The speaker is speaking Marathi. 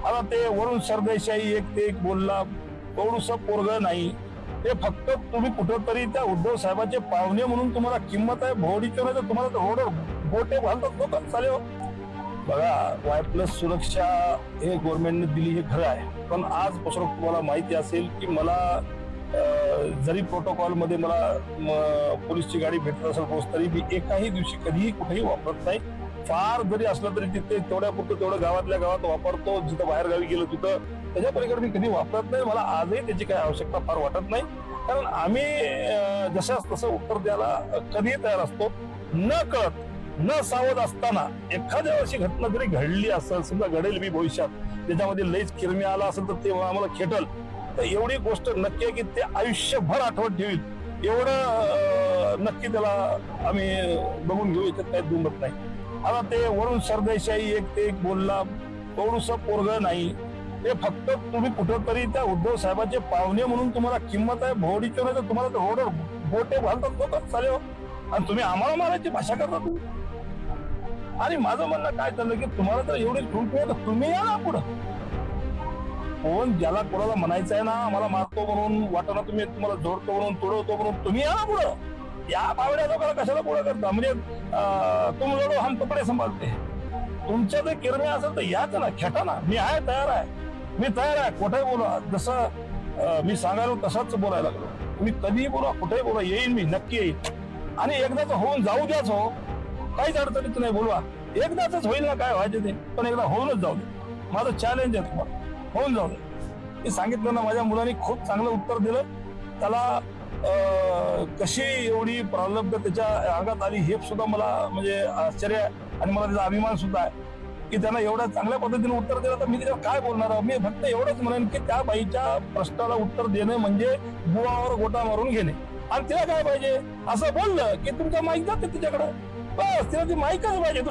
आता ते वरुण सरदेसाई एक ते एक बोलला, थोडंसं पोरग नाही. ते फक्त तुम्ही कुठंतरी त्या उद्धव साहेबांचे पाहुणे म्हणून तुम्हाला किंमत आहे. भोवडीच्या नाही तर तुम्हाला रोडवर बोटे घालतात लोक चालेल. बघा, वाय+ सुरक्षा हे गव्हर्नमेंटने दिली हे खरं आहे, पण आजपासून तुम्हाला माहिती असेल की मला जरी प्रोटोकॉल मध्ये मला पोलीसची गाडी भेटत असेल रोज, तरी मी एकाही दिवशी कधीही कुठेही वापरत नाही. फार जरी असलं तरी तिथे तेवढ्यापुरतं तेवढं गावातल्या गावात वापरतो. जिथं बाहेर गावी गेलो तिथं, त्याच्या पलीकडे मी कधी वापरत नाही. मला आजही त्याची काही आवश्यकता फार वाटत नाही, कारण आम्ही जशाच तसं उत्तर द्यायला कधीही तयार असतो. न कळत न सावध असताना एखाद्या अशी घटना जरी घडली असेल, समजा घडेल मी भविष्यात, त्याच्यामध्ये लईच किरमी आला असेल तर ते आम्हाला खेटल, तर एवढी गोष्ट नक्की आहे की ते आयुष्यभर आठवण ठेवील. एवढं नक्की त्याला आम्ही बघून घेऊ, याच्यात काही दुमत नाही. आता ते वरुण सरदेसाई एक ते एक बोलला, थोडंसं पोरग नाही. ते फक्त तुम्ही कुठंतरी त्या उद्धव साहेबांचे पाहुणे म्हणून तुम्हाला किंमत आहे. भोवडीच्या नाही तर तुम्हाला रोडवर बोटे घालतात लोक चालेल, आणि तुम्ही आम्हाला मारायची भाषा करता तुम्ही. आणि माझं म्हणणं काय चाललं की तुम्हाला तर एवढी ठुलकी आहे तर तुम्ही या ना पुढं. कोण ज्याला कोणाला म्हणायचं आहे ना आम्हाला मारतो म्हणून, वाटणं तुम्ही तुम्हाला जोडतो म्हणून, तोडवतो म्हणून, तुम्ही या ना पुढं. या बावड्या लोकांना कशाला पुढं करता? म्हणजे तुम लढो हम कपडे सांभाळते. तुमच्या जर किरणे असेल तर याच ना, खेटा ना. मी आहे, तयार आहे, मी तयार आहे. कुठेही बोला, जसं मी सांगायला तसाच बोलायला लागलो. तुम्ही कधीही बोला, कुठेही बोला, येईन मी, नक्की येईन. आणि एकदाच होऊन जाऊ द्याच, हो, काहीच अडचणीच नाही. बोलवा, एकदाच होईल ना, काय व्हायचे ते, पण एकदा होऊनच जाऊ दे. माझं चॅलेंज आहे तुम्हाला, होऊन जाऊ दे. मी सांगितलं ना, माझ्या मुलांनी खूप चांगलं उत्तर दिलं. त्याला कशी एवढी प्रारब्ध त्याच्या अंगात आली हे सुद्धा मला म्हणजे आश्चर्य आहे, आणि मला त्याचा अभिमान सुद्धा आहे की त्यांना एवढ्या चांगल्या पद्धतीने उत्तर दिलं. तर मी त्याच्यावर काय बोलणार आहे? मी फक्त एवढंच म्हणेन की त्या बाईच्या प्रश्नाला उत्तर देणे म्हणजे बुवावर गोटा मारून घेणे. आणि तिला काय पाहिजे? असं बोललं की तुमचा माईक जाते तिच्याकडे, बस तिला ती माईकच पाहिजे, दुसरं